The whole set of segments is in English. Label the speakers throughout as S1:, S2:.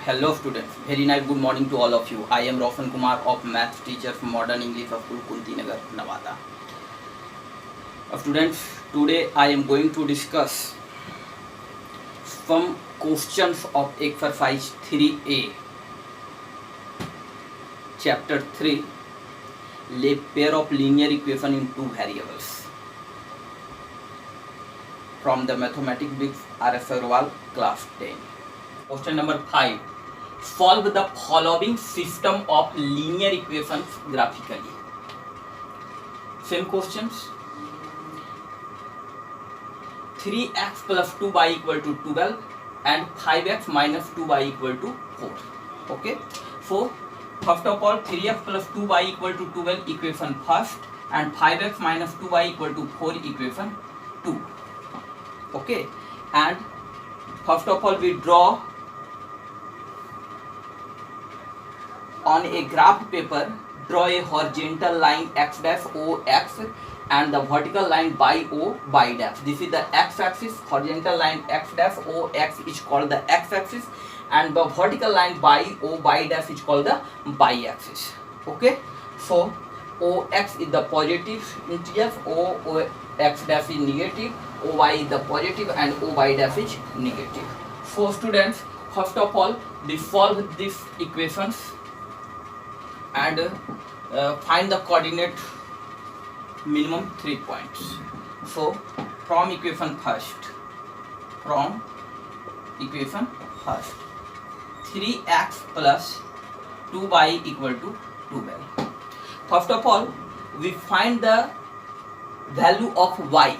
S1: Hello students, very nice good morning to all of you. I am Roshan Kumar of maths teacher from Modern English of Kulkunti Nagar, Nevada. Students, today I am going to discuss some questions of exercise 3A, chapter 3, pair of linear equation in two variables, from the mathematics books R.S. Agarwal, class 10. Question number 5. Solve the following system of linear equations graphically. Same questions. 3x plus 2y equal to 12 and 5x minus 2y equal to 4. Okay. So first of all, 3x plus 2y equal to 12 equation first and 5x minus 2y equal to 4 equation 2. Okay. And first of all, we draw on a graph paper, draw a horizontal line x dash o x and the vertical line y o y dash. This is the x axis. Horizontal line x dash o x is called the x axis and the vertical line y o y dash is called the y axis. Okay. So o x is the positive integer, o x dash is negative, o y is the positive and o y dash is negative. So students, first of all, we solve these equations and find the coordinate minimum 3 points. So from equation first, 3x plus 2y equal to 12. First of all, we find the value of y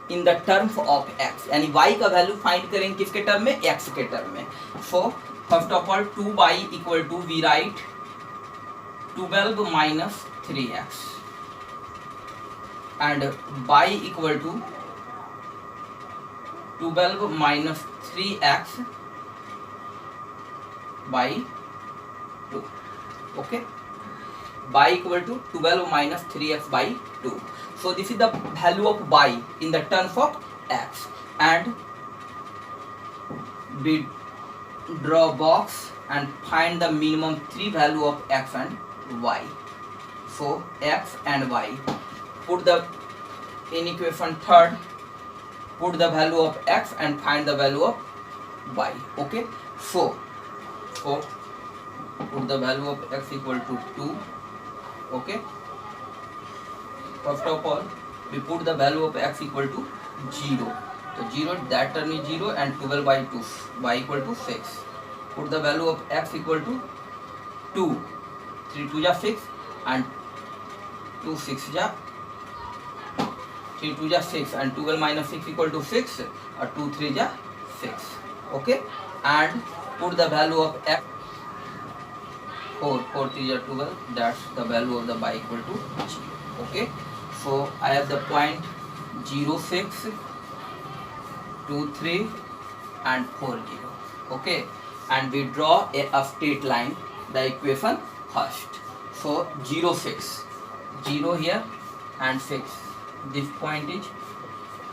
S1: in the terms of x, यानी y का value find करेंगे किसके term में, x के term में. So first of all, 2y equal to, we write 12 minus 3x and y equal to 12 minus 3x by 2. Okay, y equal to 12 minus 3x by 2. So this is the value of y in the terms of x, and we draw box and find the minimum 3 value of x and y. So x and y, put the in equation third, put the value of x and find the value of y. Okay, so put the value of x equal to 2. Okay, first of all, we put the value of x equal to 0. So 0, that term is 0 and 12 by 2, y equal to 6. Put the value of x equal to 2. 3 2 ja 6 and 2 6 ja 3 2 ja 6 and 12 minus 6 equal to 6 or 2 3 ja 6. Okay, and put the value of x 4 3 ja 12, that's the value of the y equal to 0. Okay, so I have the point 0 6 2 3 and 4 0. Okay, and we draw a straight line, the equation first. So 0 6, 0 here and 6, this point is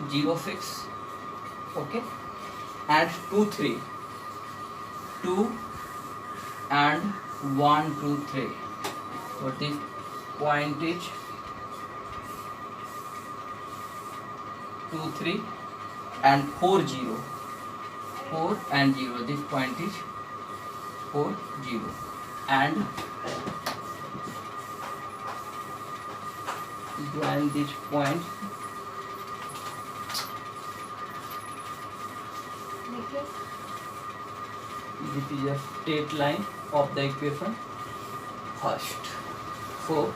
S1: 0 6. Okay, and 2 3, 2 and 1 2 3. So this point is 2 3 and 4 0, 4 and 0, this point is 4 0, and join this point. This is a straight line of the equation first. So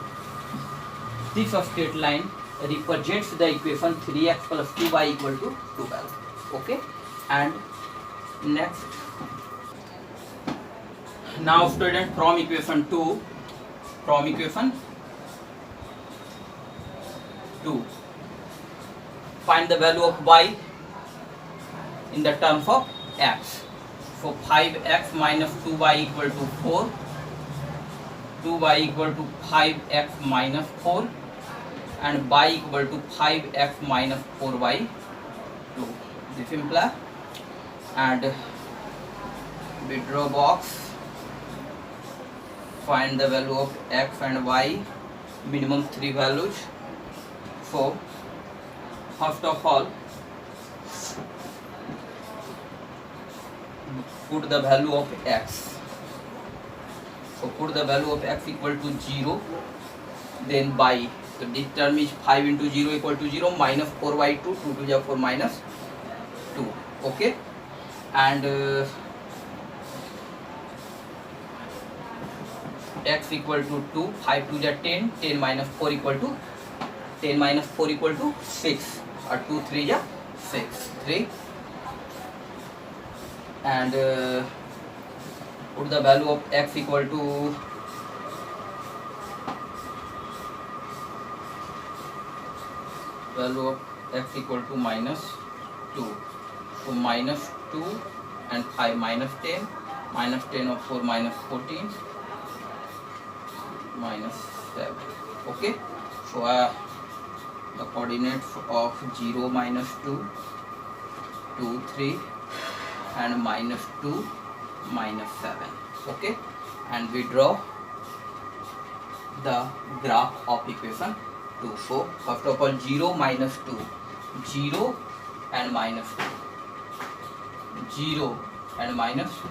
S1: this straight line represents the equation 3x plus 2y equal to 12. Okay, and next, now student, from equation 2, find the value of y in the terms of x. So 5x minus 2y equal to 4, 2y equal to 5x minus 4 and y equal to 5x minus 4y 2. This implies, and we draw box, find the value of x and y, minimum 3 values. So first of all, put the value of x. So put the value of x equal to 0, then by, so this term is 5 into 0 equal to 0, minus 4y2, 2 to the 4 minus 2, okay, and x equal to 2, 5 to the 10, 10 minus 4 equal to 10 minus 4 equal to 6, or 2 3 ja 6, 3, and put the value of x equal to minus 2. So minus 2 and 5 minus 10, minus 10 of 4 minus 14, minus 7. Okay, so the coordinates of 0 minus 2, 2 3, and minus 2 minus 7. Okay, and we draw the graph of equation 2. So first of all, 0 minus 2, 0 and minus 2, 0 and minus 2,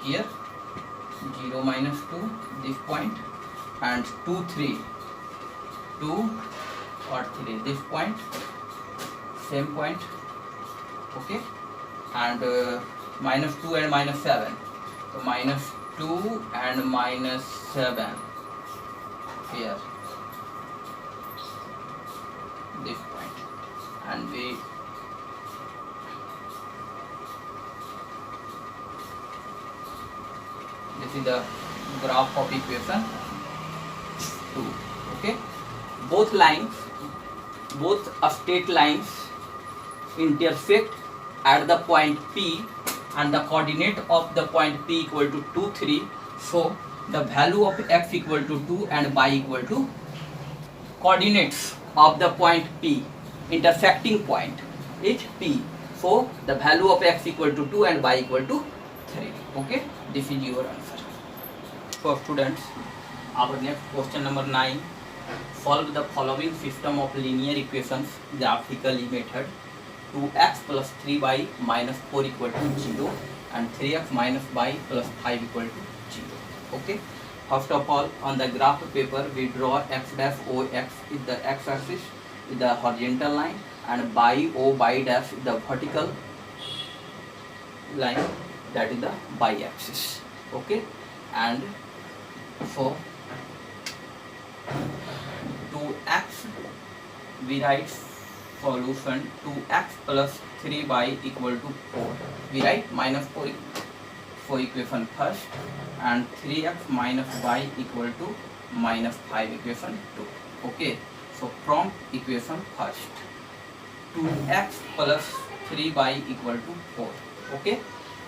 S1: here 0 minus 2, this point, and 2 3, 2 or 3, this point, same point, okay, and minus 2 and minus 7, so minus 2 and minus 7 here, this point, and we this is the graph of equation 2. Okay, both lines, both straight lines intersect at the point P, and the coordinate of the point P equal to 2 3. So the value of x equal to 2 and y equal to coordinates of the point P, intersecting point is P. So the value of x equal to 2 and y equal to 3. Okay, this is your answer. So students, our next question number 9. Solve the following system of linear equations graphically method. 2x plus 3y minus 4 equal to 0 and 3x minus y plus 5 equal to 0. Okay, first of all, on the graph paper we draw x dash o, x is the x-axis, is the horizontal line, and y o, y dash is the vertical line, that is the y-axis. Okay, and so 2x, we write solution 2x plus 3y equal to 4. We write minus 4 for equation first, and 3x minus y equal to minus 5 equation 2. Okay, so from equation first, 2x plus 3y equal to 4. Okay,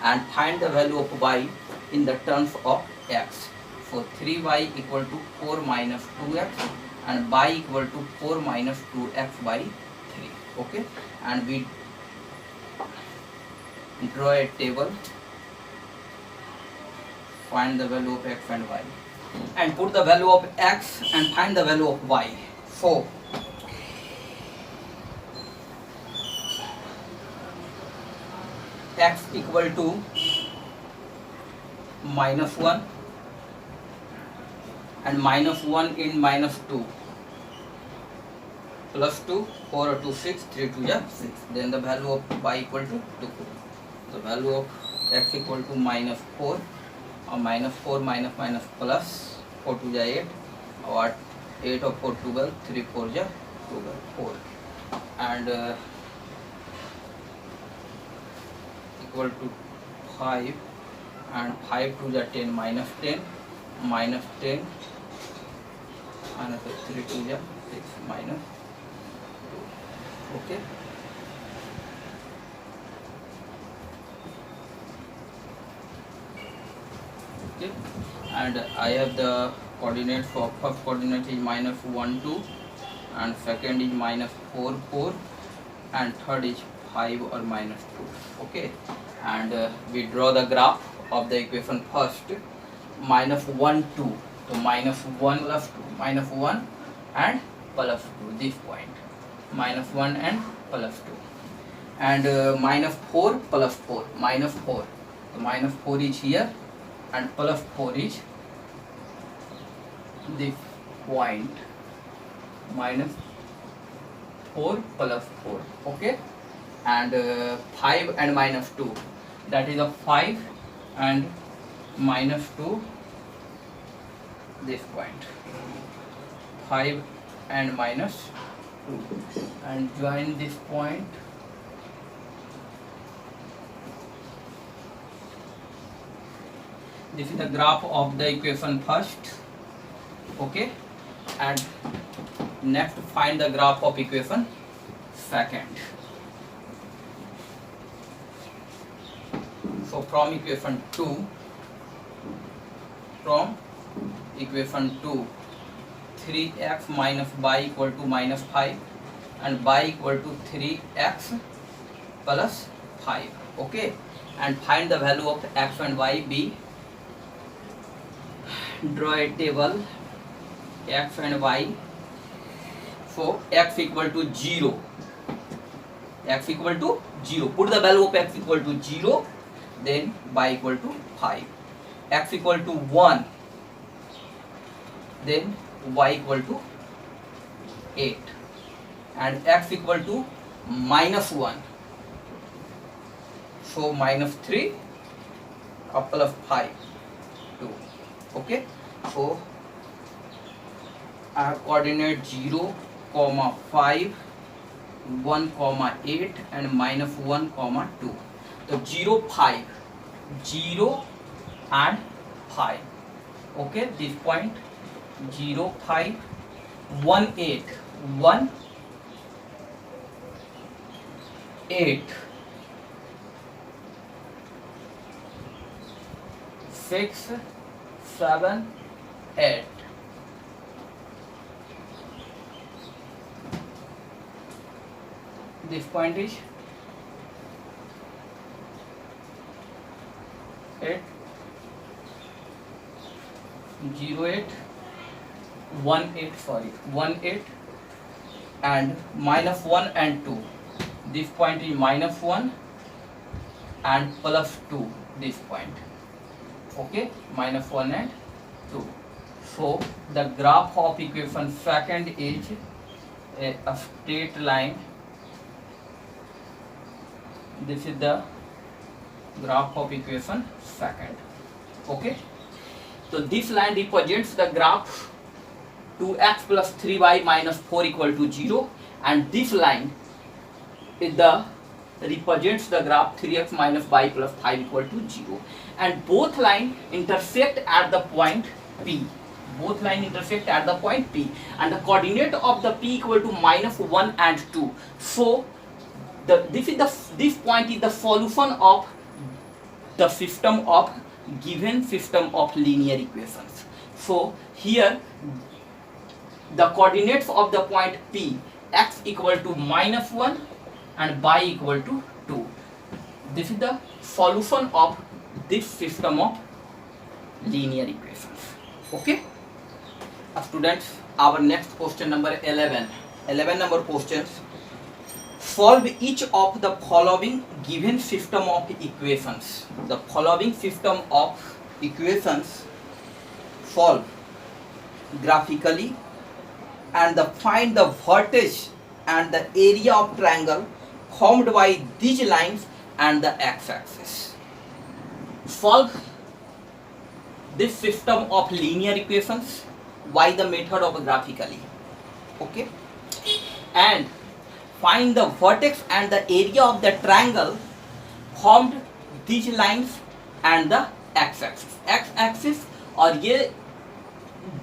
S1: and find the value of y in the terms of x. So 3y equal to 4 minus 2x, and y equal to 4 minus 2x by 3. Okay, and we draw a table, find the value of x and y, and put the value of x and find the value of y. So x equal to minus 1 and minus 1 in minus 2 plus 2, 4 or 2, 6, 3 2 ja 6. Then the value of y equal to 2. The value of x equal to minus 4, or minus 4 minus minus plus 4 2 ja 8, or 8 of 4 12, 3 4 ja 12, 4, and equal to 5, and 5 2 ja 10, minus 10, minus 10, minus 3 2 ja 6, minus 2. Okay, okay, and I have the coordinates for first coordinate is minus 1 2, and second is minus 4 4, and third is 5 or minus 2. Okay, and we draw the graph of the equation first, minus 1 2, so minus 1 plus 2, minus 1 and plus 2, this point minus 1 and plus 2, and minus 4 plus 4, minus 4, so minus 4 is here and plus 4 is this point, minus 4 plus 4, okay, and 5 and minus 2, that is a 5 and minus 2, this point 5 and minus 2, and join this point, this is the graph of the equation first, okay, and next find the graph of equation second. So from equation 2, 3x minus y equal to minus 5 and y equal to 3x plus 5, okay, and find the value of x and y. Be draw a table x and y. So x equal to 0, x equal to 0, put the value of x equal to 0, then y equal to 5, x equal to 1, then y equal to 8, and x equal to minus 1, so minus 3 plus 5, 2, okay. So I have coordinate 0, 5, 1, 8 and minus 1, 2. So 0, 5, 0 and 5, okay, this point 0, 5, 1, 8, 1, 8, 6, 7, 8. This point is 8, 0, 8, 1, 8, sorry, 1, 8 and minus 1 and 2. This point is minus 1 and plus 2, this point, okay, minus 1 and 2. So the graph of equation second is a straight line. This is the graph of equation second, okay. So this line represents the graph 2x plus 3y minus 4 equal to 0, and this line is the represents the graph 3x minus y plus 5 equal to 0, and both lines intersect at the point P. Both lines intersect at the point P, and the coordinate of the P equal to minus 1 and 2. So this point is the solution of the system of given system of linear equations. So here the coordinates of the point P, x equal to minus 1 and y equal to 2. This is the solution of this system of linear equations, okay. Students, our next question number 11 number questions. Solve each of the following given system of equations. The following system of equations solve graphically, and find the vertex and the area of triangle formed by these lines and the x-axis. Solve this system of linear equations by the method of graphically, okay, and find the vertex and the area of the triangle formed these lines and the x-axis. x-axis और ये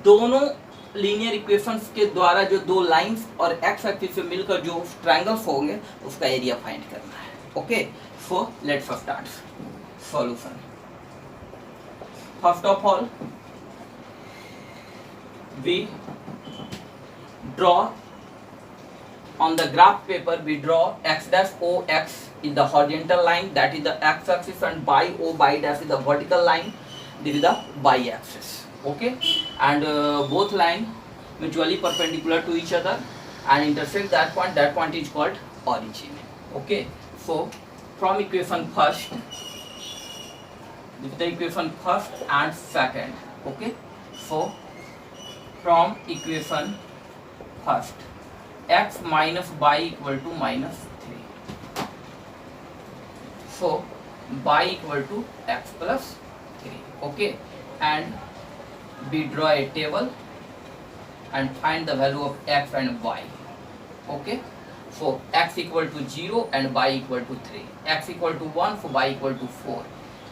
S1: दोनों linear equations के द्वारा जो दो lines और x axis से मिलकर जो ट्रायंगल्स होंगे उसका एरिया फाइंड करना है, okay. So let's start solution. First of all we draw on the graph paper we draw x dash o x is the horizontal line, that is the x axis, and by o by dash is the vertical line, this is the y axis. Okay, and both line mutually perpendicular to each other and intersect that point is called origin. Okay, so from equation first, this is the equation first and second. Okay, so from equation first, x minus y equal to minus 3. So y equal to x plus 3. Okay, and we draw a table and find the value of x and y. Okay, so x equal to 0 and y equal to 3, x equal to 1 for y equal to 4,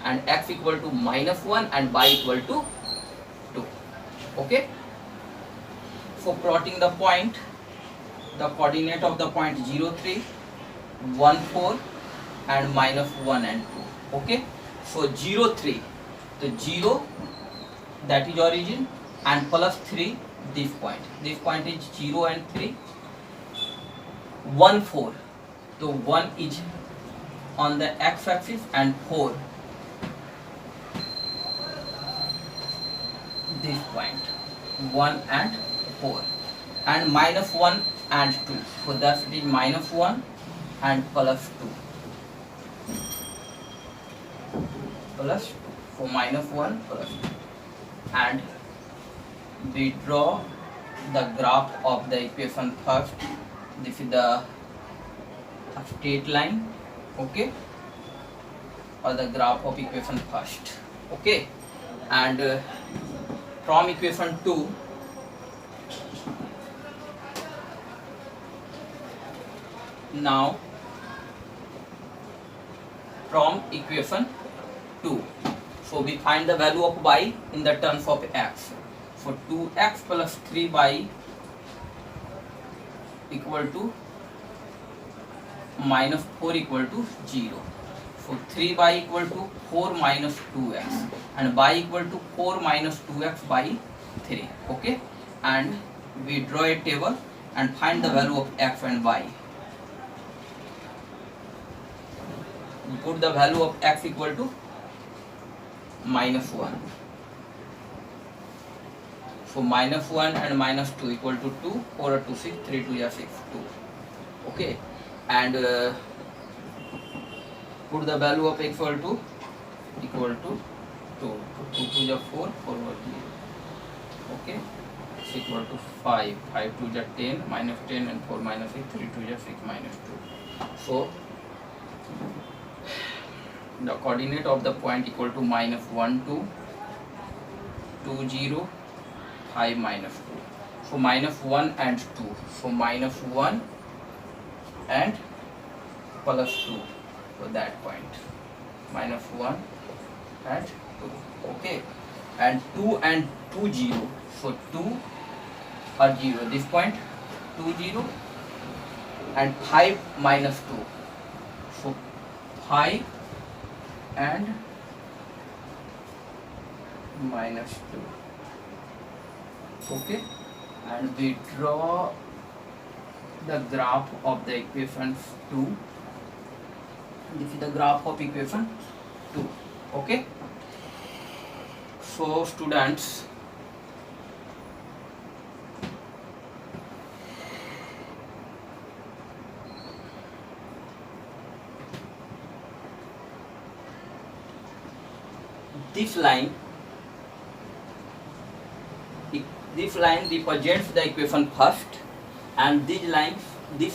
S1: and x equal to minus 1 and y equal to 2. Okay, for plotting the point, the coordinate of the point 0 3, 1 4 and minus 1 and 2. Okay, so 0 3, the 0 that is origin, and plus 3 this point is 0 and 3. 1 4, so 1 is on the x axis and 4 this point, 1 and 4, and minus 1 and 2, so that is minus 1 and plus 2, plus 2, so minus 1 plus 2, and we draw the graph of the equation first. This is the straight line. Okay, or the graph of equation first. Okay, and from equation 2, now from equation 2, so we find the value of y in the terms of x. So 2x plus 3y equal to minus 4 equal to 0. So 3y equal to 4 minus 2x, and y equal to 4 minus 2x by 3. Okay, and we draw a table and find the value of x and y. We put the value of x equal to minus 1. So minus 1 and minus 2 equal to 2, 4 or 2 6, 3 2 is 6, 2. Okay, and put the value of x equal to 2, 2 2 is 4, 4 over 0. Okay, it's equal to 5, 5 2 is 10, minus 10 and 4 minus 6, 3 2 is 6 minus 2. So the coordinate of the point equal to minus 1 2, 2 0, 5 minus 2. So minus 1 and 2. So minus 1 and plus 2. So that point. Minus 1 and 2. Okay. And 2 and 2 0. So 2 or 0. This point 2 0 and 5 minus 2. So 5 and minus 2. Okay, and we draw the graph of the equation 2. This is the graph of equation 2. Okay, so students, this line represents the equation first, and this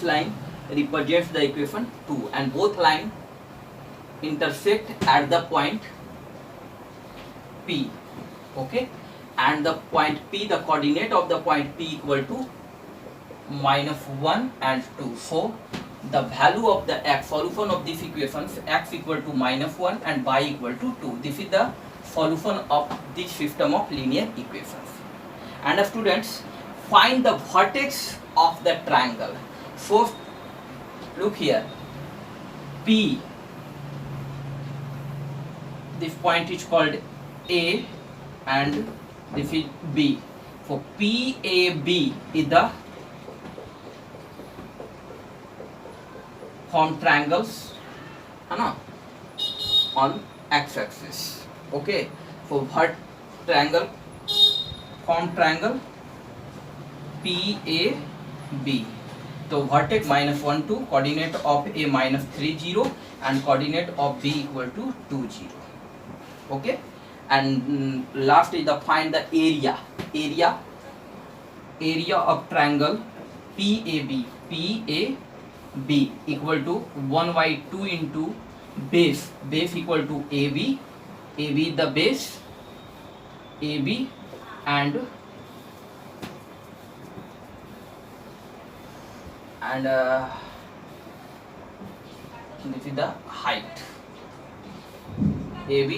S1: line represents the equation 2, and both lines intersect at the point P. Okay, and the point P, the coordinate of the point P equal to minus 1 and 2. So the value of the x, solution of this equation, x equal to minus 1 and y equal to 2. This is the solution of this system of linear equations. And students, find the vertex of the triangle. So look here, P, this point is called A and this is B. So PAB is the form triangles, है ना, on x axis. Okay, for what triangle form triangle PAB. तो vertex -1 2, coordinate of A -3 0 and coordinate of B equal to 2 0. Okay, and last is the find the area of triangle PAB equal to 1/2 into base equal to AB the base AB and this is the height AB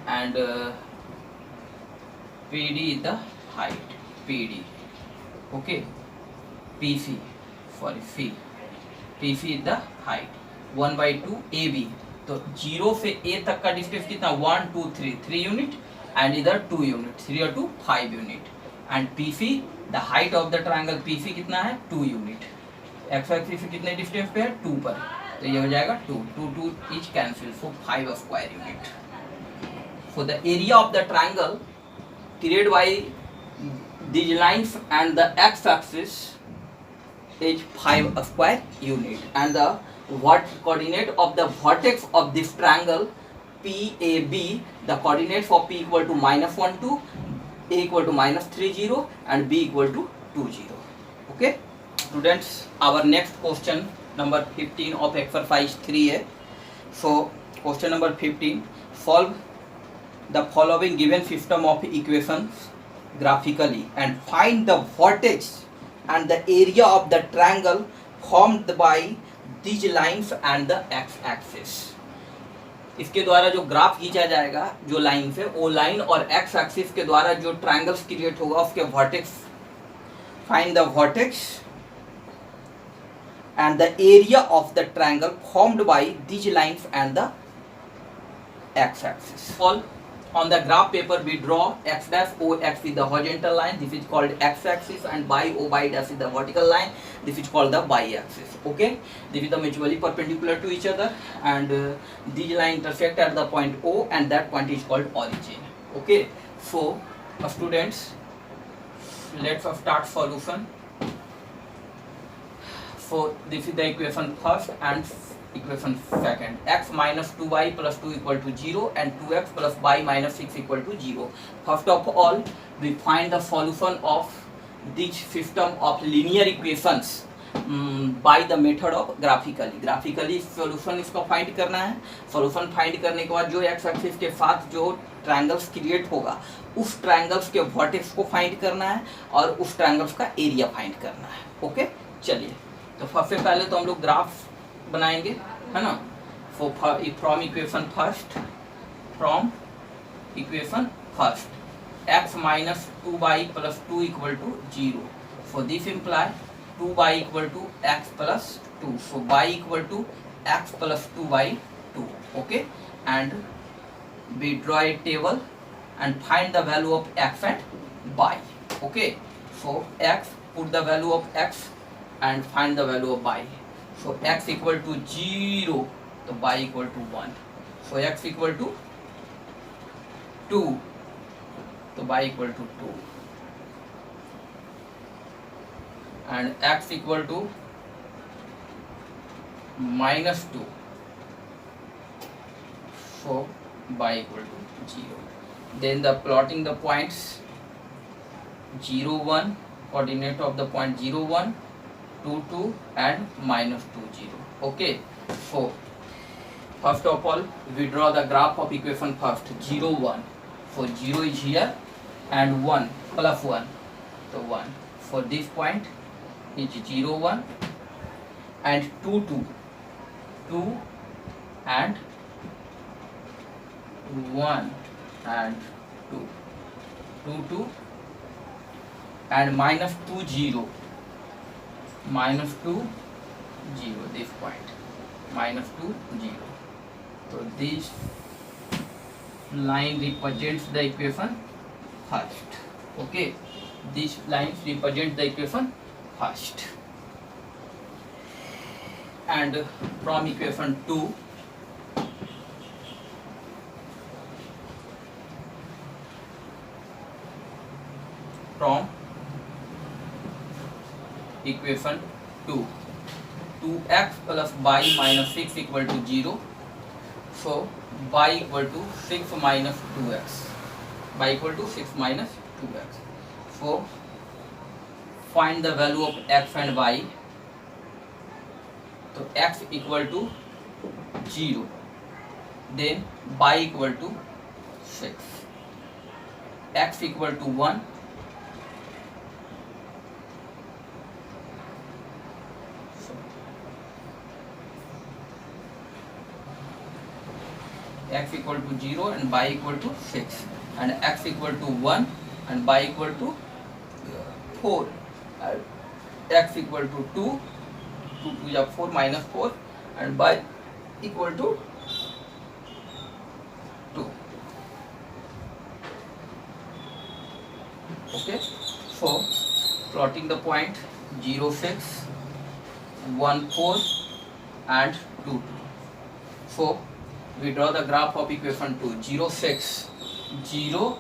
S1: and PD is the height PD. Okay, PC is the height 1/2 AB. तो 0 से A तक का distance कितना 1 2 3 unit and इधर 2 unit 3 और 2 5 unit and PC the height of the triangle PC कितना है 2 unit. X axis से कितने डिस्टेंस पे है 2 पर, तो ये हो जाएगा 2 2 2 is cancel for 5 square unit. For the area of the triangle created by these lines and the x-axis is 5 square unit, and the what coordinate of the vertex of this triangle PAB, the coordinates for P equal to -1 2, A equal to -3 0 and B equal to 2 0. Okay students, our next question number 15 of exercise 3 है. So question number 15, solve the following given system of equations graphically and find the vertex and the area of the triangle formed by these lines and the x-axis. इसके द्वारा जो graph खींचा जाएगा जो line से, वो line और x axis के द्वारा जो ट्रायंगल्स क्रिएट होगा उसके vertex, find the vertex and the area of the triangle formed by these lines and the x-axis. On the graph paper we draw x dash O x is the horizontal line, this is called x-axis, and by O by dash is the vertical line, this is called the y-axis. Okay, this is the mutually perpendicular to each other, and these lines intersect at the point O, and that point is called origin. Okay, so students, let's start solution. So this is the equation first and equation second. X minus 2y plus 2 equal to 0 and 2x plus y minus 6 equal to 0. First of all, we find the solution of this system of linear equations by the method of graphically solution इसको find करना है. solution find करने के बाद जो x axis के साथ जो ट्रायंगल्स क्रिएट होगा उस ट्रायंगल्स के वर्टेक्स को फाइंड करना है और उस ट्रायंगल्स का एरिया फाइंड करना है. ओके, चलिए तो सबसे पहले तो हम लोग ग्राफ बनाएंगे, है ना. From equation first x minus 2y plus 2 equal to 0. So this implies 2y equal to x plus 2. So y equal to x plus 2 by 2. Okay, and we draw a table and find the value of x and y. Okay, so x, put the value of x and find the value of y. So x equal to 0, so y equal to 1. So x equal to 2, so y equal to 2. And x equal to minus 2, so y equal to 0. Then the plotting the points 0 1, coordinate of the point 0 1, 2 2 and minus 2 0. Okay, so first of all we draw the graph of equation first 0 1. So 0 is here and 1 plus 1, so 1. For this point is 0 1 and 2 2 2 and 1 and 2 2 2 and minus 2 0 minus 2 0, this point minus 2 0. So this line represents the equation first. Okay, this line represents the equation first. and from equation 2 from equation 2 2x plus y minus 6 equal to 0. So y equal to 6 minus 2x. Y equal to 6 minus 2x. So find the value of x and y. So x equal to 0, then y equal to 6, x equal to 1, x equal to 0 and y equal to 6, and x equal to 1 and y equal to 4, x equal to 2, 2 to the 4 minus 4, and y equal to 2. Okay, so plotting the point 0, 6, 1, 4 and 2, 2. So we draw the graph of equation 2. 0, 6, 0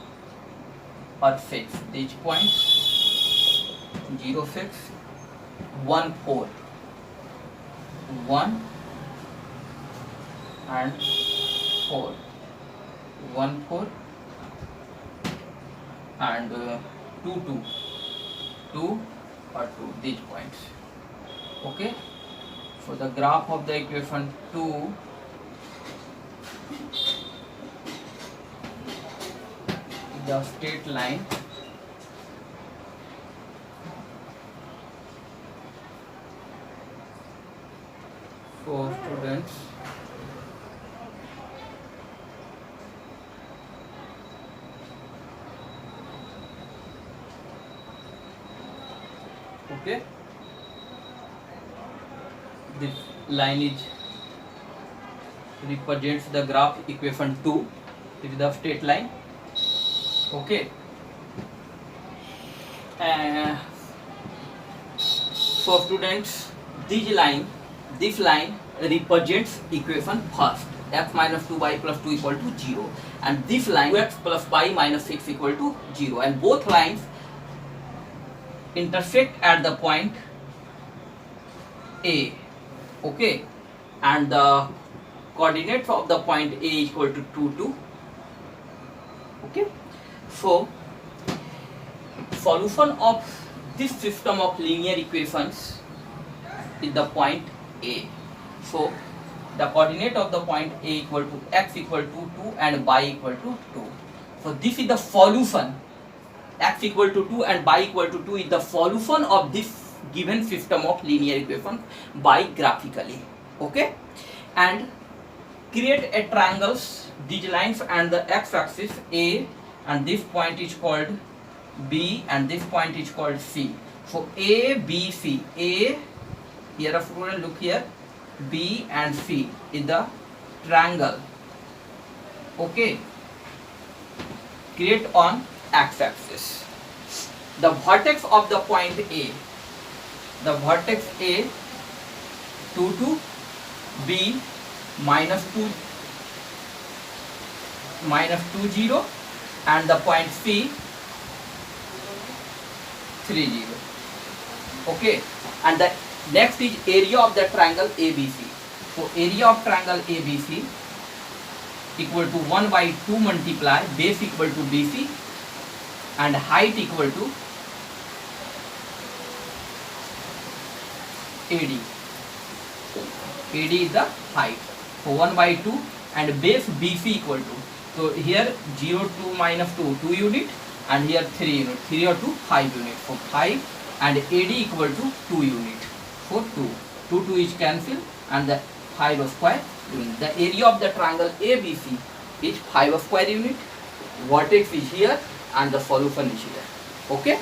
S1: or 6. These points 0, 6, 1, 4, 1 and 4, 1, 4 and 2, 2, 2 or 2. These points. Okay. So the graph of the equation 2 the straight line for students. Okay, this line is represents the graph equation 2. It is the straight line. Okay, so students, this line represents equation first, x minus 2y plus 2 equal to 0, and this line 2x plus y minus 6 equal to 0, and both lines intersect at the point A. Okay, and the coordinates of the point A equal to 2, 2. Okay, so solution of this system of linear equations is the point A. So the coordinate of the point A equal to x equal to 2 and y equal to 2. So this is the solution. X equal to 2 and y equal to 2 is the solution of this given system of linear equations by graphically. Okay, and create a triangles, these lines and the x-axis A, and this point is called B and this point is called C. So A, B, C. A, here a student look here, B and C is the triangle. Okay, create on x-axis. The vertex of the point A, the vertex A 2, 2, B minus 2, 0, and the point C 3, 0. Okay, and the next is area of the triangle ABC. So area of triangle ABC equal to 1 by 2 multiply base equal to BC and height equal to AD. AD is the height. So 1 by 2 and base BC equal to. So here 0 2 minus 2 2 unit and here 3 unit. 3 or 2 5 unit. So 5 and AD equal to 2 unit. So 2. 2 2 is cancelled and the 5 square unit. The area of the triangle ABC is 5 square unit. Vertex is here and the solution is here. Okay.